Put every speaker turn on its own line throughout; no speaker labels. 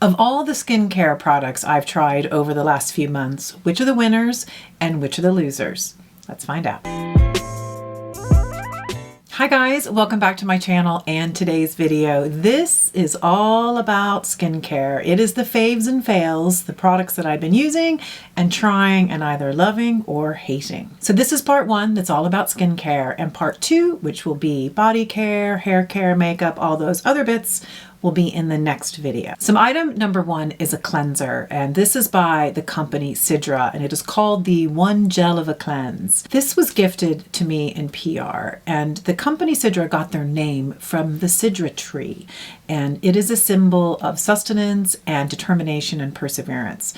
Of all the skincare products I've tried over the last few months, which are the winners and which are the losers? Let's find out. Hi guys, welcome back to my channel and today's video. This is all about skincare. It is the faves and fails, the products that I've been using and trying and either loving or hating. So this is part one that's all about skincare, and part two, which will be body care, hair care, makeup, all those other bits, will be in the next video. So item number one is a cleanser, and this is by the company Sidra, and it is called the One Gel of a Cleanse. This was gifted to me in PR, and the company Sidra got their name from the Sidra tree, and it is a symbol of sustenance and determination and perseverance.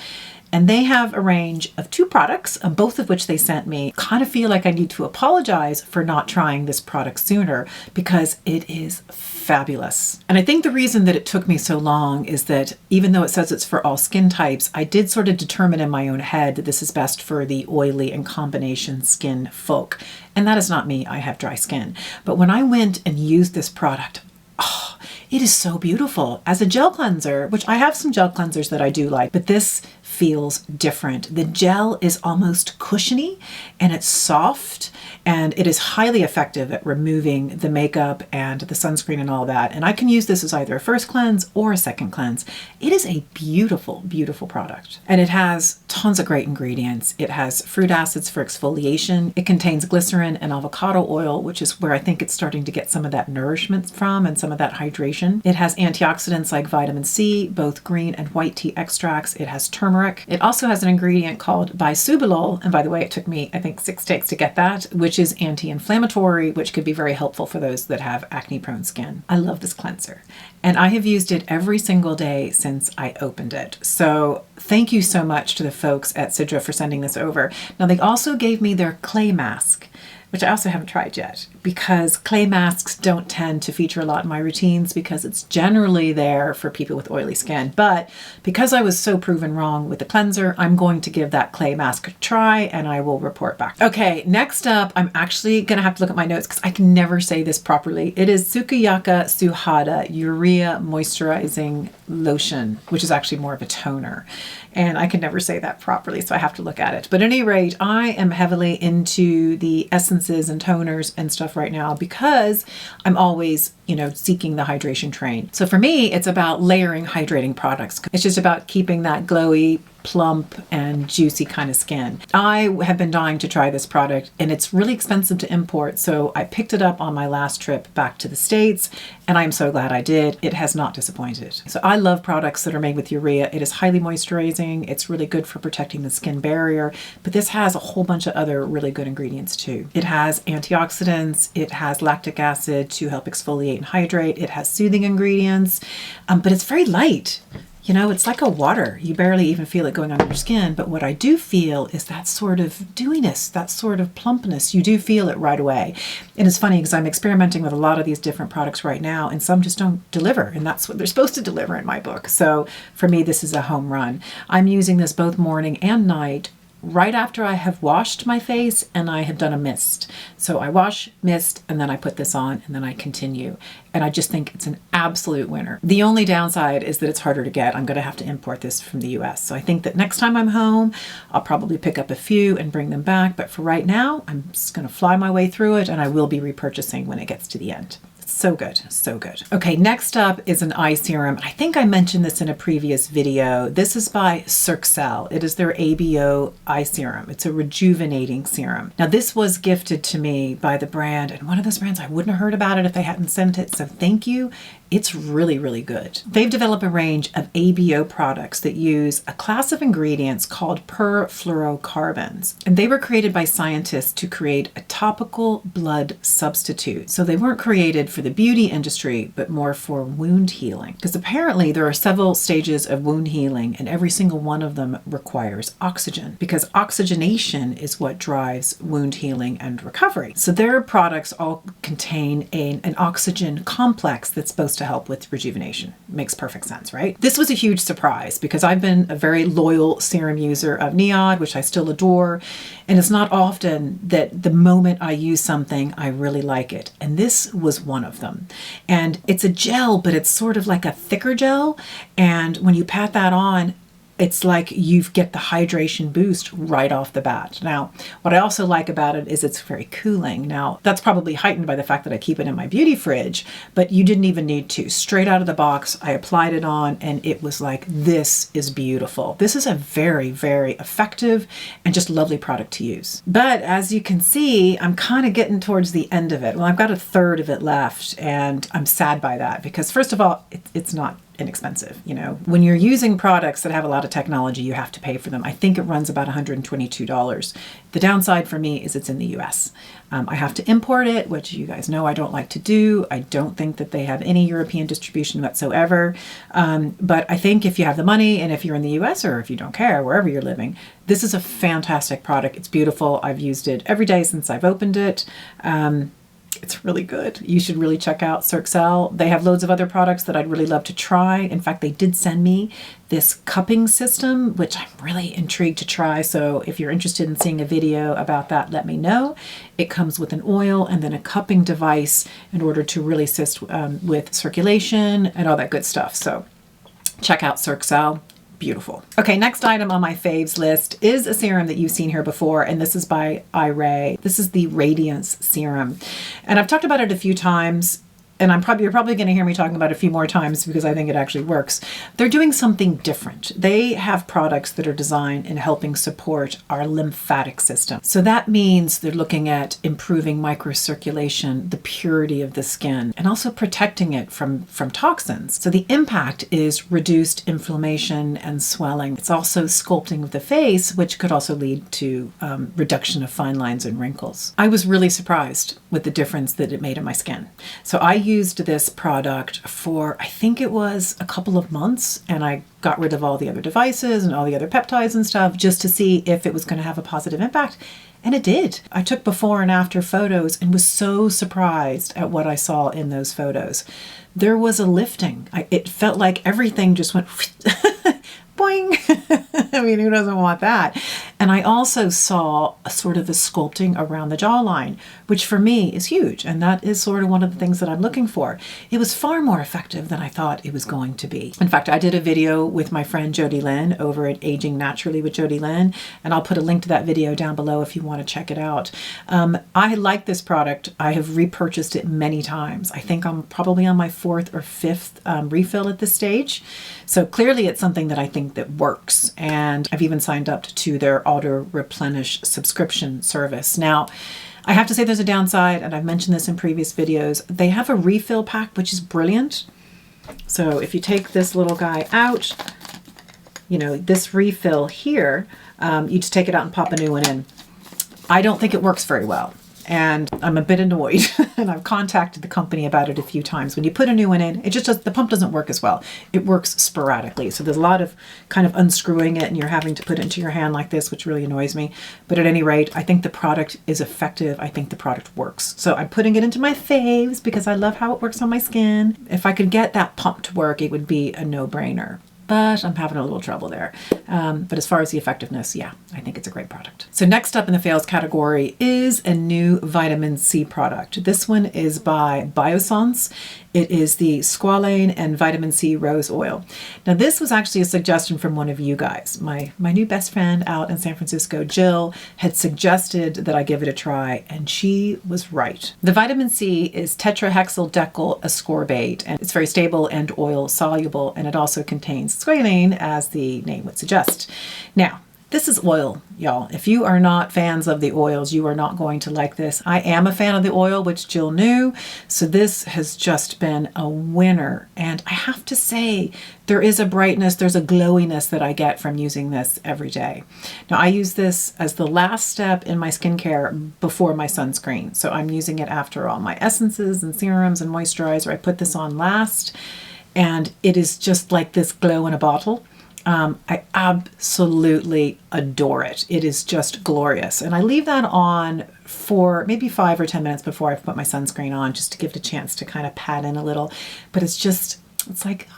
And they have a range of two products, both of which they sent me. Kind of feel like I need to apologize for not trying this product sooner because it is fabulous. And I think the reason that it took me so long is that even though it says it's for all skin types, I did sort of determine in my own head that this is best for the oily and combination skin folk. And that is not me. I have dry skin. But when I went and used this product, oh, it is so beautiful. As a gel cleanser, which I have some gel cleansers that I do like, but this feels different. The gel is almost cushiony and it's soft, and it is highly effective at removing the makeup and the sunscreen and all that. And I can use this as either a first cleanse or a second cleanse. It is a beautiful, beautiful product. And it has tons of great ingredients. It has fruit acids for exfoliation. It contains glycerin and avocado oil, which is where I think it's starting to get some of that nourishment from and some of that hydration. It has antioxidants like vitamin C, both green and white tea extracts. It has turmeric. It also has an ingredient called bisabolol, and by the way, it took me, I think, 6 takes to get that, which is anti-inflammatory, which could be very helpful for those that have acne-prone skin. I love this cleanser, and I have used it every single day since I opened it. So thank you so much to the folks at Sidra for sending this over. Now, they also gave me their clay mask, which I also haven't tried yet, because clay masks don't tend to feature a lot in my routines because it's generally there for people with oily skin. But because I was so proven wrong with the cleanser, I'm going to give that clay mask a try and I will report back. Okay, next up, I'm actually gonna have to look at my notes because I can never say this properly. It is Tsukayaka Suhada Urea Moisturizing Lotion, which is actually more of a toner. And I can never say that properly, so I have to look at it. But at any rate, I am heavily into the essences and toners and stuff right now because I'm always, seeking the hydration train. So for me, it's about layering hydrating products. It's just about keeping that glowy, plump and juicy kind of skin. I have been dying to try this product, and it's really expensive to import, so I picked it up on my last trip back to the States, and I'm so glad I did. It has not disappointed. So I love products that are made with urea. It is highly moisturizing. It's really good for protecting the skin barrier, but this has a whole bunch of other really good ingredients too. It has antioxidants. It has lactic acid to help exfoliate and hydrate. It has soothing ingredients, but it's very light. It's like a water. You barely even feel it going on your skin. But what I do feel is that sort of dewiness, that sort of plumpness. You do feel it right away. And it's funny because I'm experimenting with a lot of these different products right now, and some just don't deliver. And that's what they're supposed to deliver in my book. So for me, this is a home run. I'm using this both morning and night, right after I have washed my face and I have done a mist. So I wash, mist, and then I put this on and then I continue. And I just think it's an absolute winner. The only downside is that it's harder to get. I'm going to have to import this from the US. So I think that next time I'm home, I'll probably pick up a few and bring them back. But for right now, I'm just going to fly my way through it, and I will be repurchasing when it gets to the end. So good, so good. Okay, next up is an eye serum. I think I mentioned this in a previous video. This is by Circel. It is their ABO eye serum. It's a rejuvenating serum. Now, this was gifted to me by the brand, and one of those brands, I wouldn't have heard about it if they hadn't sent it, so thank you. It's really, really good. They've developed a range of ABO products that use a class of ingredients called perfluorocarbons. And they were created by scientists to create a topical blood substitute. So they weren't created for the beauty industry, but more for wound healing. Because apparently there are several stages of wound healing, and every single one of them requires oxygen, because oxygenation is what drives wound healing and recovery. So their products all contain an oxygen complex that's supposed to to help with rejuvenation. Makes perfect sense, right? This was a huge surprise because I've been a very loyal serum user of NIOD, which I still adore. And it's not often that the moment I use something, I really like it. And this was one of them. And it's a gel, but it's sort of like a thicker gel. And when you pat that on, it's like you get the hydration boost right off the bat. Now, what I also like about it is it's very cooling. Now, that's probably heightened by the fact that I keep it in my beauty fridge, but you didn't even need to. Straight out of the box, I applied it on and it was like, this is beautiful. This is a very, very effective and just lovely product to use. But as you can see, I'm kind of getting towards the end of it. Well, I've got a third of it left and I'm sad by that because first of all, it's not inexpensive. You know, when you're using products that have a lot of technology, you have to pay for them. I think it runs about $122. The downside for me is it's in the US. I have to import it, which you guys know I don't like to do. I don't think that they have any European distribution whatsoever. But I think if you have the money and if you're in the US or if you don't care, wherever you're living, this is a fantastic product. It's beautiful. I've used it every day since I've opened it. It's really good. You should really check out Serums. They have loads of other products that I'd really love to try. In fact, they did send me this cupping system, which I'm really intrigued to try. So if you're interested in seeing a video about that, let me know. It comes with an oil and then a cupping device in order to really assist with circulation and all that good stuff. So check out Serums. Beautiful. Okay, next item on my faves list is a serum that you've seen here before, and this is by Eyelash. This is the Radiance Serum. And I've talked about it a few times, and you're probably going to hear me talking about it a few more times because I think it actually works. They're doing something different. They have products that are designed in helping support our lymphatic system. So that means they're looking at improving microcirculation, the purity of the skin, and also protecting it from toxins. So the impact is reduced inflammation and swelling. It's also sculpting of the face, which could also lead to reduction of fine lines and wrinkles. I was really surprised with the difference that it made in my skin. So I used this product for, I think it was a couple of months, and I got rid of all the other devices and all the other peptides and stuff just to see if it was going to have a positive impact. And it did. I took before and after photos and was so surprised at what I saw in those photos. There was a lifting. It felt like everything just went boing. I mean, who doesn't want that? And I also saw a sort of a sculpting around the jawline, which for me is huge. And that is sort of one of the things that I'm looking for. It was far more effective than I thought it was going to be. In fact, I did a video with my friend Jody Lynn over at Aging Naturally with Jody Lynn, and I'll put a link to that video down below if you want to check it out. I like this product. I have repurchased it many times. I think I'm probably on my 4th or 5th refill at this stage. So clearly it's something that I think that works. And I've even signed up to their auto replenish subscription service. Now, I have to say there's a downside, and I've mentioned this in previous videos. They have a refill pack, which is brilliant. So if you take this little guy out, you know, this refill here, you just take it out and pop a new one in. I don't think it works very well. And I'm a bit annoyed, and I've contacted the company about it a few times. When you put a new one in, it just does, the pump doesn't work as well. It works sporadically. So there's a lot of kind of unscrewing it, and you're having to put it into your hand like this, which really annoys me. But at any rate, I think the product is effective. I think the product works. So I'm putting it into my faves because I love how it works on my skin. If I could get that pump to work, it would be a no-brainer. But I'm having a little trouble there. But as far as the effectiveness, yeah, I think it's a great product. So next up in the fails category is a new vitamin C product. This one is by Biossance. It is the squalane and vitamin C rose oil. Now this was actually a suggestion from one of you guys. My new best friend out in San Francisco, Jill, had suggested that I give it a try, and she was right. The vitamin C is tetrahexyldecyl ascorbate, and it's very stable and oil soluble, and it also contains squalane, as the name would suggest. Now, this is oil, y'all. If you are not fans of the oils, you are not going to like this. I am a fan of the oil, which Jill knew, so this has just been a winner. And I have to say, there is a brightness, there's a glowiness that I get from using this every day. Now, I use this as the last step in my skincare before my sunscreen. So I'm using it after all my essences and serums and moisturizer. I put this on last, and it is just like this glow in a bottle. I absolutely adore it. It is just glorious. And I leave that on for maybe 5 or 10 minutes before I put my sunscreen on, just to give it a chance to kind of pat in a little. But it's like,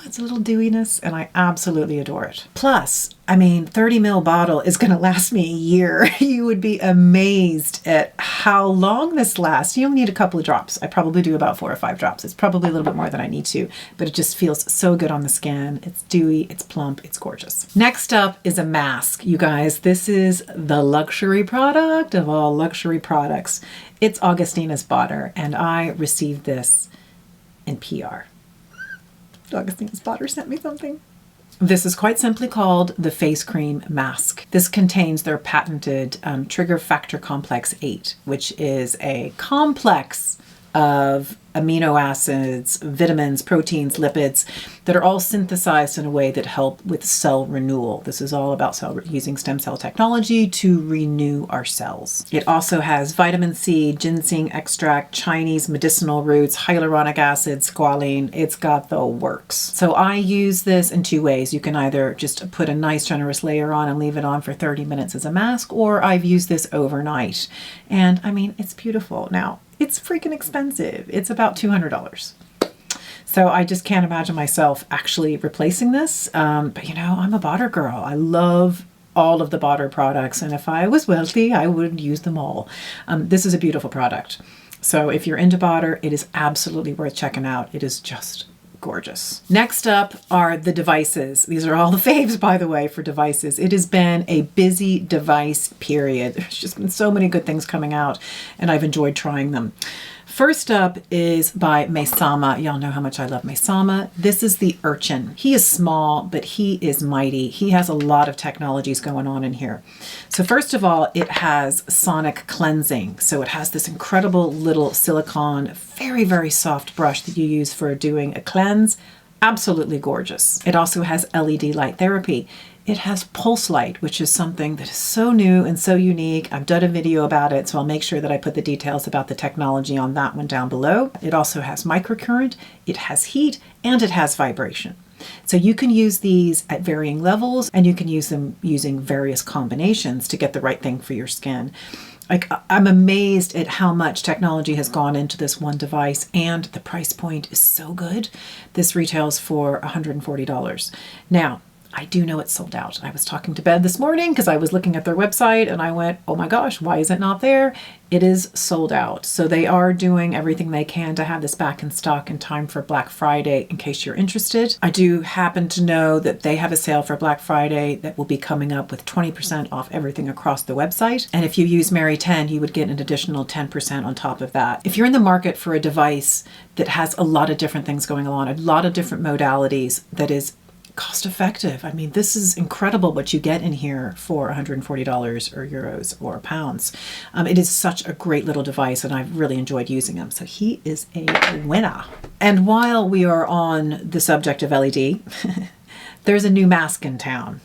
it's a little dewiness, and I absolutely adore it. Plus, I mean, 30 ml bottle is going to last me a year. You would be amazed at how long this lasts. You only need a couple of drops. I probably do about 4 or 5 drops. It's probably a little bit more than I need to, but it just feels so good on the skin. It's dewy, it's plump, it's gorgeous. Next up is a mask. You guys, this is the luxury product of all luxury products. It's Augustina's Botter, and I received this in PR. Augustina's Botter sent me something. This is quite simply called the Face Cream Mask. This contains their patented Trigger Factor Complex 8, which is a complex of amino acids, vitamins, proteins, lipids that are all synthesized in a way that help with cell renewal. This is all about using stem cell technology to renew our cells. It also has vitamin C, ginseng extract, Chinese medicinal roots, hyaluronic acid, squalene. It's got the works. So I use this in 2 ways. You can either just put a nice generous layer on and leave it on for 30 minutes as a mask, or I've used this overnight. And I mean, it's beautiful. Now, it's freaking expensive. It's about $200. So I just can't imagine myself actually replacing this. But you know, I'm a Botter girl. I love all of the Botter products. And if I was wealthy, I would use them all. This is a beautiful product. So if you're into Botter, it is absolutely worth checking out. It is just gorgeous. Next up are the devices. These are all the faves, by the way, for devices. It has been a busy device period. There's just been so many good things coming out, and I've enjoyed trying them. First up is by Mesama. Y'all know how much I love Mesama. This is the Urchin. He is small, but he is mighty. He has a lot of technologies going on in here. So first of all, it has sonic cleansing. So it has this incredible little silicone, very, very soft brush that you use for doing a cleanse. Absolutely gorgeous. It also has LED light therapy. It has pulse light, which is something that is so new and so unique. I've done a video about it, so I'll make sure that I put the details about the technology on that one down below. It also has microcurrent, it has heat, and it has vibration. So you can use these at varying levels, and you can use them using various combinations to get the right thing for your skin. Like, I'm amazed at how much technology has gone into this one device, and the price point is so good. This retails for $140. Now, I do know it's sold out. I was talking to Bed this morning because I was looking at their website and I went, oh my gosh, why is it not there? It is sold out. So they are doing everything they can to have this back in stock in time for Black Friday in case you're interested. I do happen to know that they have a sale for Black Friday that will be coming up with 20% off everything across the website. And if you use Mary 10, you would get an additional 10% on top of that. If you're in the market for a device that has a lot of different things going on, a lot of different modalities, that is cost effective. I mean, this is incredible what you get in here for $140 or euros or pounds. It is such a great little device, and I've really enjoyed using them. So he is a winner. And while we are on the subject of LED, there's a new mask in town.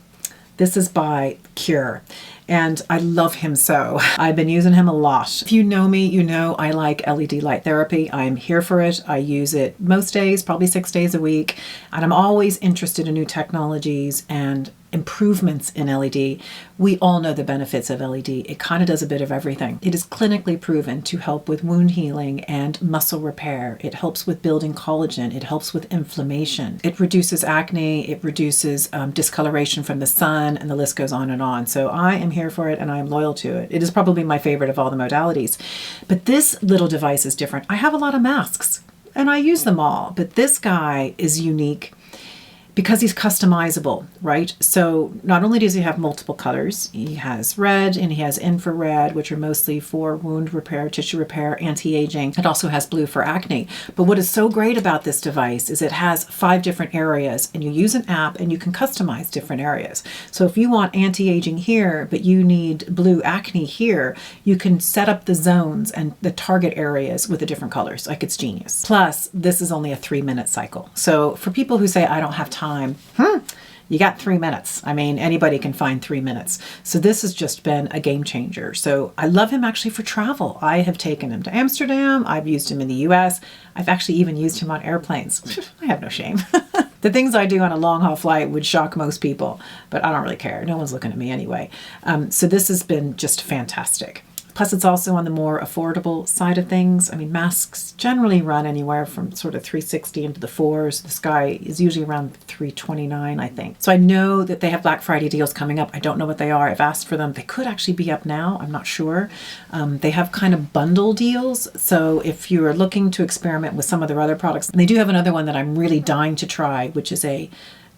This is by Cure, and I love him so. I've been using him a lot. If you know me, you know I like LED light therapy. I'm here for it. I use it most days, probably 6 days a week, and I'm always interested in new technologies and improvements in LED. We all know the benefits of LED. It kind of does a bit of everything. It is clinically proven to help with wound healing and muscle repair. It helps with building collagen. It helps with inflammation. It reduces acne. It reduces discoloration from the sun, and the list goes on and on. So I am here for it, and I am loyal to it. It is probably my favorite of all the modalities. But this little device is different. I have a lot of masks, and I use them all, but this guy is unique because he's customizable, right? So not only does he have multiple colors, he has red and he has infrared, which are mostly for wound repair, tissue repair, anti-aging. It also has blue for acne. But what is so great about this device is it has 5 different areas, and you use an app and you can customize different areas. So if you want anti-aging here, but you need blue acne here, you can set up the zones and the target areas with the different colors. Like, it's genius. Plus, this is only a 3-minute cycle. So for people who say, I don't have time, you got 3 minutes. I mean, anybody can find 3 minutes. So this has just been a game changer. So I love him actually for travel. I have taken him to Amsterdam. I've used him in the US. I've actually even used him on airplanes. I have no shame. The things I do on a long haul flight would shock most people, but I don't really care. No one's looking at me anyway. So this has been just fantastic. Plus, it's also on the more affordable side of things. I mean, masks generally run anywhere from sort of $360 into the fours. This guy is usually around $329, I think. So I know that they have Black Friday deals coming up. I don't know what they are. I've asked for them. They could actually be up now. I'm not sure. They have kind of bundle deals. So if you're looking to experiment with some of their other products, and they do have another one that I'm really dying to try, which is a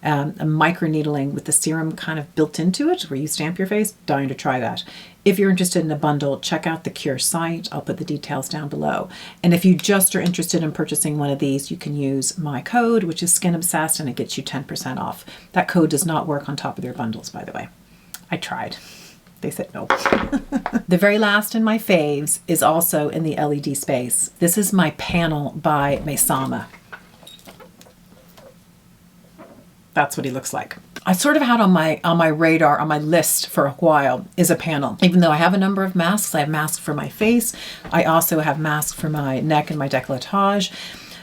microneedling with the serum kind of built into it, where you stamp your face. Dying to try that. If you're interested in a bundle, check out the Cure site. I'll put the details down below. And if you just are interested in purchasing one of these, you can use my code, which is skinobsessed, and it gets you 10% off. That code does not work on top of their bundles, by the way. I tried. They said no. The very last in my faves is also in the LED space. This is my panel by Maysama. That's what he looks like. I sort of had on my radar, on my list for a while, is a panel. Even though I have a number of masks, I have masks for my face. I also have masks for my neck and my décolletage.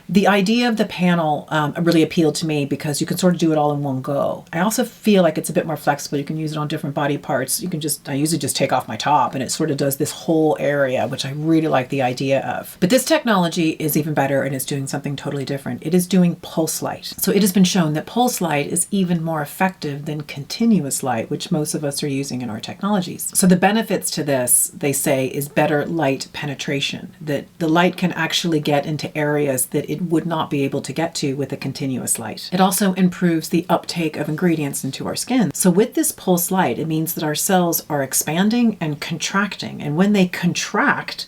The idea of the panel really appealed to me because you can sort of do it all in one go. I also feel like it's a bit more flexible. You can use it on different body parts. I usually just take off my top and it sort of does this whole area, which I really like the idea of. But this technology is even better and it's doing something totally different. It is doing pulse light. So it has been shown that pulse light is even more effective than continuous light, which most of us are using in our technologies. So the benefits to this, they say, is better light penetration, that the light can actually get into areas that it would not be able to get to with a continuous light. It also improves the uptake of ingredients into our skin. So with this pulse light, it means that our cells are expanding and contracting. And when they contract,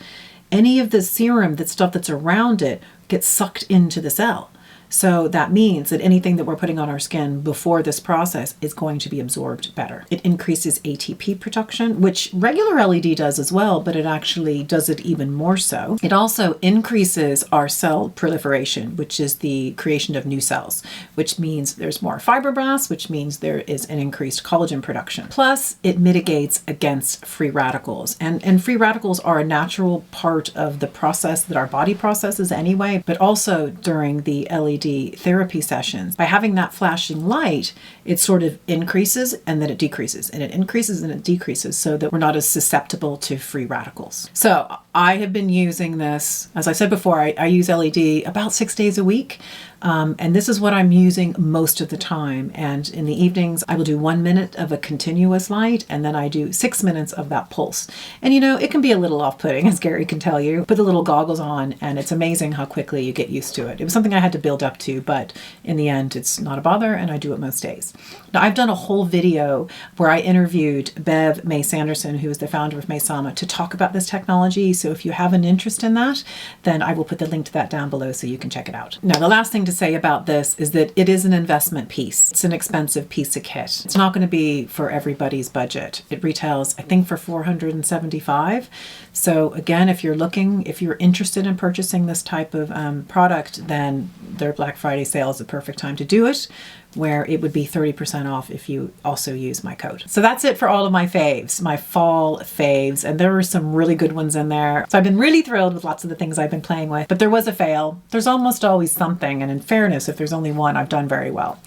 any of the serum, that stuff that's around it, gets sucked into the cell. So that means that anything that we're putting on our skin before this process is going to be absorbed better. It increases ATP production, which regular LED does as well, but it actually does it even more so. It also increases our cell proliferation, which is the creation of new cells, which means there's more fibroblasts, which means there is an increased collagen production. Plus, it mitigates against free radicals. And free radicals are a natural part of the process that our body processes anyway, but also during the LED therapy sessions. By having that flashing light, it sort of increases and then it decreases, and it increases and it decreases so that we're not as susceptible to free radicals. So I have been using this, as I said before, I use LED about 6 days a week. And this is what I'm using most of the time. And in the evenings, I will do 1 minute of a continuous light, and then I do 6 minutes of that pulse. And you know, it can be a little off-putting, as Gary can tell you. Put the little goggles on, and it's amazing how quickly you get used to it. It was something I had to build up to, but in the end, it's not a bother, and I do it most days. Now, I've done a whole video where I interviewed Bev May Sanderson, who is the founder of Maysama, to talk about this technology. So if you have an interest in that, then I will put the link to that down below so you can check it out. Now, the last thing to say about this is that it is an investment piece. It's an expensive piece of kit. It's not going to be for everybody's budget. It retails, I think, for $475. So again, if you're interested in purchasing this type of product, then their Black Friday sale is the perfect time to do it, where it would be 30% off if you also use my code. So that's it for all of my faves, my fall faves, and there were some really good ones in there. So I've been really thrilled with lots of the things I've been playing with, but there was a fail. There's almost always something, and in fairness, if there's only one, I've done very well.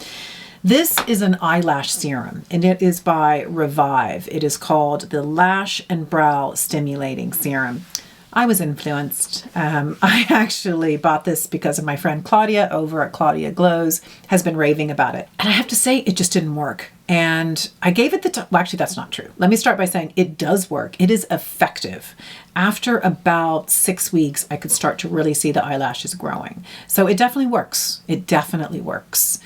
This is an eyelash serum, and it is by Revive. It is called the Lash and Brow Stimulating Serum. I was influenced. I actually bought this because of my friend Claudia over at Claudia Glows has been raving about it. And I have to say, it just didn't work. And I gave it well, actually, that's not true. Let me start by saying it does work. It is effective. After about 6 weeks, I could start to really see the eyelashes growing. So it definitely works. It definitely works.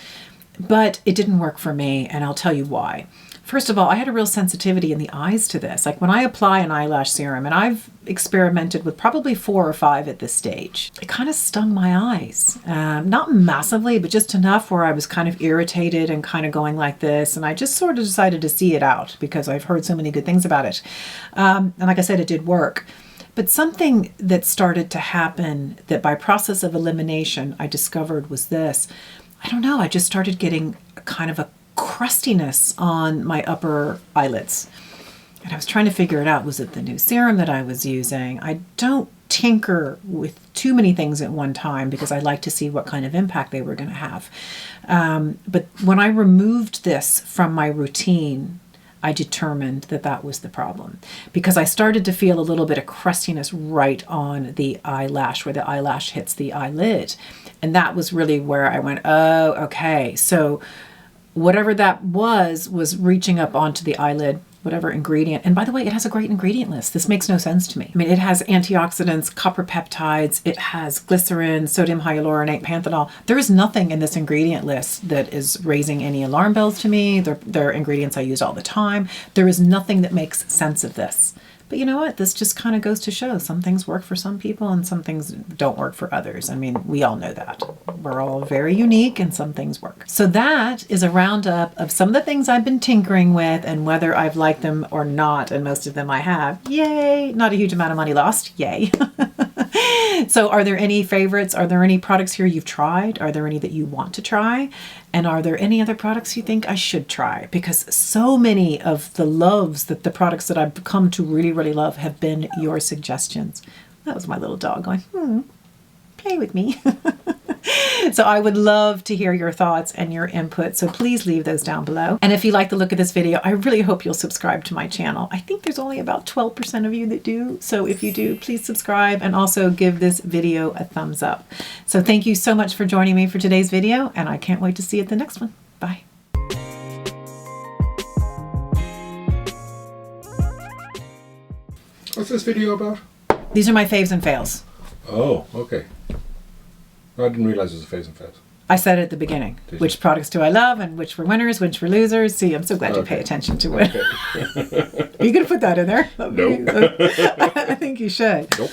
But it didn't work for me, and I'll tell you why. First of all, I had a real sensitivity in the eyes to this. Like when I apply an eyelash serum, and I've experimented with probably 4 or 5 at this stage, it kind of stung my eyes. Not massively, but just enough where I was kind of irritated and kind of going like this. And I just sort of decided to see it out because I've heard so many good things about it. And like I said, it did work. But something that started to happen that by process of elimination I discovered was this. I don't know, I just started getting kind of a crustiness on my upper eyelids. And I was trying to figure it out. Was it the new serum that I was using? I don't tinker with too many things at one time because I like to see what kind of impact they were going to have. But when I removed this from my routine, I determined that that was the problem, because I started to feel a little bit of crustiness right on the eyelash, where the eyelash hits the eyelid. And that was really where I went, oh, okay. So whatever that was reaching up onto the eyelid, whatever ingredient. And by the way, it has a great ingredient list. This makes no sense to me. I mean, it has antioxidants, copper peptides, it has glycerin, sodium hyaluronate, panthenol. There is nothing in this ingredient list that is raising any alarm bells to me. They're ingredients I use all the time. There is nothing that makes sense of this. But you know what? This just kind of goes to show some things work for some people and some things don't work for others. I mean, we all know that. We're all very unique and some things work. So that is a roundup of some of the things I've been tinkering with and whether I've liked them or not. And most of them I have. Yay! Not a huge amount of money lost. Yay! So are there any favorites? Are there any products here you've tried? Are there any that you want to try? And are there any other products you think I should try? Because so many of the loves that the products that I've come to really, really love have been your suggestions. That was my little dog going, play with me. So I would love to hear your thoughts and your input. So please leave those down below. And if you like the look of this video, I really hope you'll subscribe to my channel. I think there's only about 12% of you that do. So if you do, please subscribe and also give this video a thumbs up. So thank you so much for joining me for today's video, and I can't wait to see you at the next one. Bye.
What's this video about?
These are my faves and fails.
Oh, okay. I didn't realize it was a Faves and Fails.
I said it at the beginning. Which products do I love and which were winners, which were losers? See, I'm so glad you pay attention to it.
Okay.
Are you going to put that in there?
Nope.
I think you should.
Nope.